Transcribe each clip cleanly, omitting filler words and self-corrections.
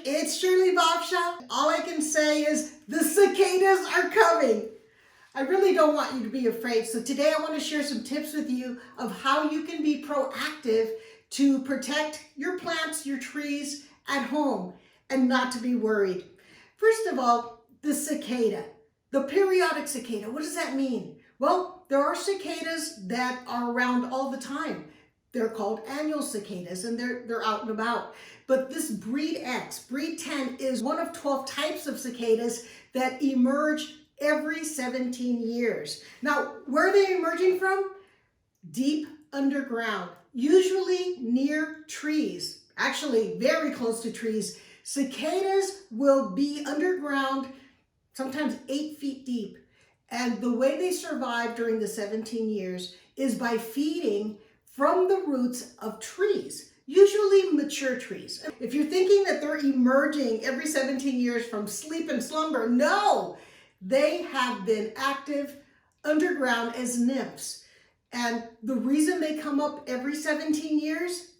it's Shirley Bovshow. All I can say is the cicadas are coming. I really don't want you to be afraid. So today I want to share some tips with you of how you can be proactive to protect your plants, your trees at home and not to be worried. First of all, the cicada, the periodic cicada. What does that mean? Well, there are cicadas that are around all the time. They're called annual cicadas and they're out and about. But this breed X, breed 10, is one of 12 types of cicadas that emerge every 17 years. Now, where are they emerging from? Deep underground, usually near trees, actually very close to trees. Cicadas will be underground, sometimes 8 feet deep. And the way they survive during the 17 years is by feeding from the roots of trees, usually mature trees. If you're thinking that they're emerging every 17 years from sleep and slumber, no, they have been active underground as nymphs. And the reason they come up every 17 years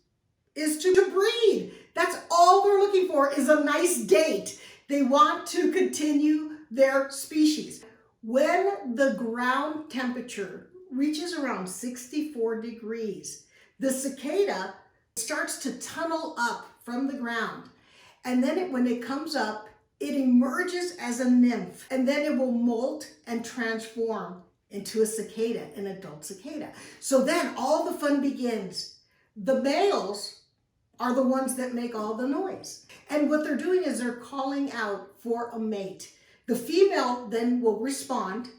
is to breed. That's all they're looking for, is a nice date. They want to continue their species. When the ground temperature reaches around 64 degrees, the cicada starts to tunnel up from the ground. And then when it comes up, it emerges as a nymph, and then it will molt and transform into a cicada, an adult cicada. So then all the fun begins. The males are the ones that make all the noise. And what they're doing is they're calling out for a mate. The female then will respond,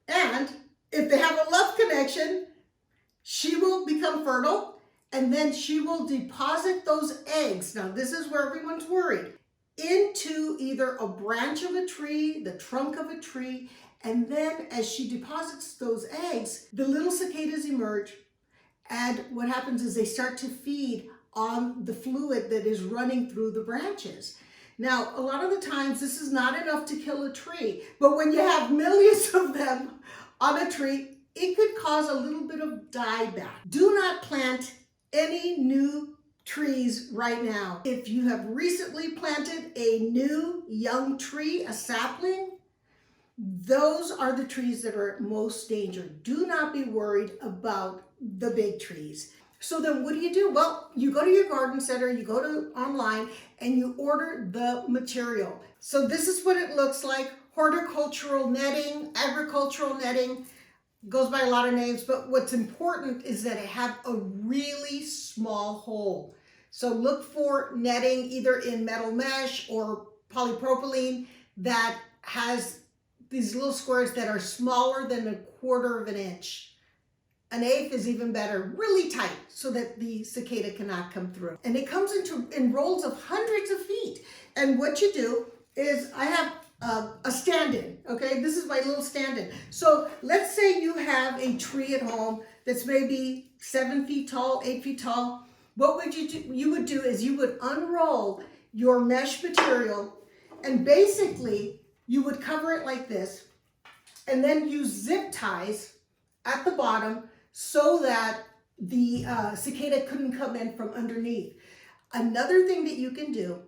and if they have a love connection, she will become fertile, and then she will deposit those eggs. Now, this is where everyone's worried. Into either a branch of a tree, the trunk of a tree, and then as she deposits those eggs, the little cicadas emerge, and what happens is they start to feed on the fluid that is running through the branches. Now, a lot of the times this is not enough to kill a tree, but when you have millions of them on a tree, it could cause a little bit of dieback. Do not plant any new trees right now. If you have recently planted a new young tree, a sapling, those are the trees that are at most danger. Do not be worried about the big trees. So then what do? Well, you go to your garden center, you go to online, and you order the material. So this is what it looks like: horticultural netting, agricultural netting. Goes by a lot of names, but what's important is that it have a really small hole. So look for netting either in metal mesh or polypropylene that has these little squares that are smaller than 1/4 of an inch. An eighth is even better, really tight, so that the cicada cannot come through. And it comes in rolls of hundreds of feet. And what you do is, I have a stand-in, okay? This is my little stand-in. So let's say you have a tree at home that's maybe 7 feet tall, 8 feet tall. What would you do? You would do is you would unroll your mesh material, and basically you would cover it like this, and then use zip ties at the bottom so that the cicada couldn't come in from underneath. Another thing that you can do,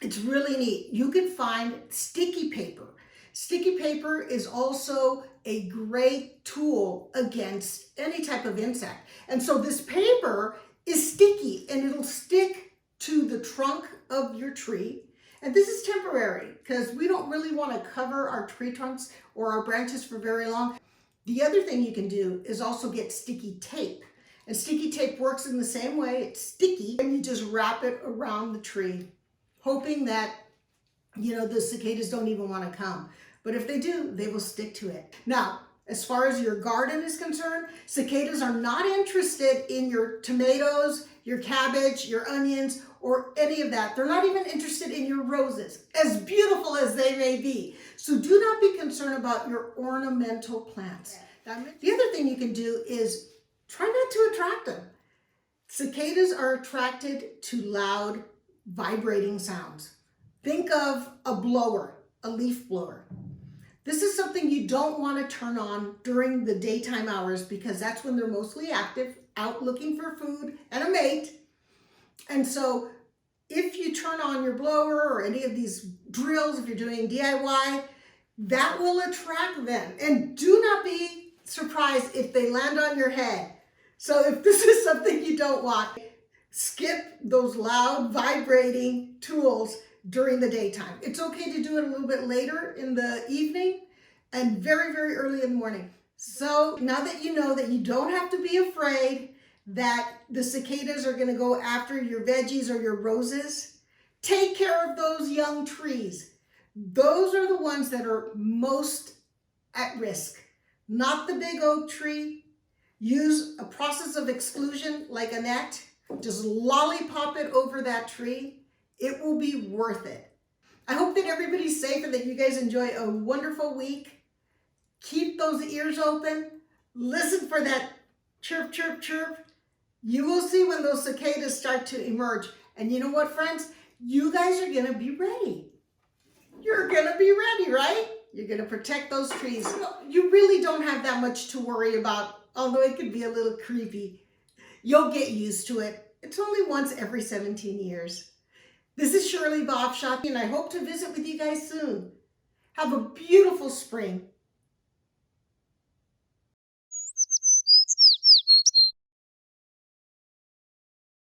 it's really neat. You can find sticky paper. Sticky paper is also a great tool against any type of insect. And so this paper is sticky, and it'll stick to the trunk of your tree. And this is temporary because we don't really want to cover our tree trunks or our branches for very long. The other thing you can do is also get sticky tape. And sticky tape works in the same way. It's sticky, and you just wrap it around the tree, hoping that, the cicadas don't even want to come. But if they do, they will stick to it. Now, as far as your garden is concerned, cicadas are not interested in your tomatoes, your cabbage, your onions, or any of that. They're not even interested in your roses, as beautiful as they may be. So do not be concerned about your ornamental plants. The other thing you can do is try not to attract them. Cicadas are attracted to loud, vibrating sounds. Think of a blower, a leaf blower. This is something you don't want to turn on during the daytime hours because that's when they're mostly active, out looking for food and a mate. And so if you turn on your blower or any of these drills, if you're doing DIY, that will attract them. And do not be surprised if they land on your head. So if this is something you don't want, skip those loud vibrating tools during the daytime. It's okay to do it a little bit later in the evening and very, very early in the morning. So now that you know that you don't have to be afraid that the cicadas are going to go after your veggies or your roses, take care of those young trees. Those are the ones that are most at risk, not the big oak tree. Use a process of exclusion like a net. Just lollipop it over that tree. It will be worth it. I hope that everybody's safe and that you guys enjoy a wonderful week. Keep those ears open. Listen for that chirp, chirp, chirp. You will see when those cicadas start to emerge. And you know what, friends? You guys are going to be ready. You're going to be ready, right? You're going to protect those trees. You really don't have that much to worry about, although it could be a little creepy. You'll get used to it. It's only once every 17 years. This is Shirley Bovshow, and I hope to visit with you guys soon. Have a beautiful spring.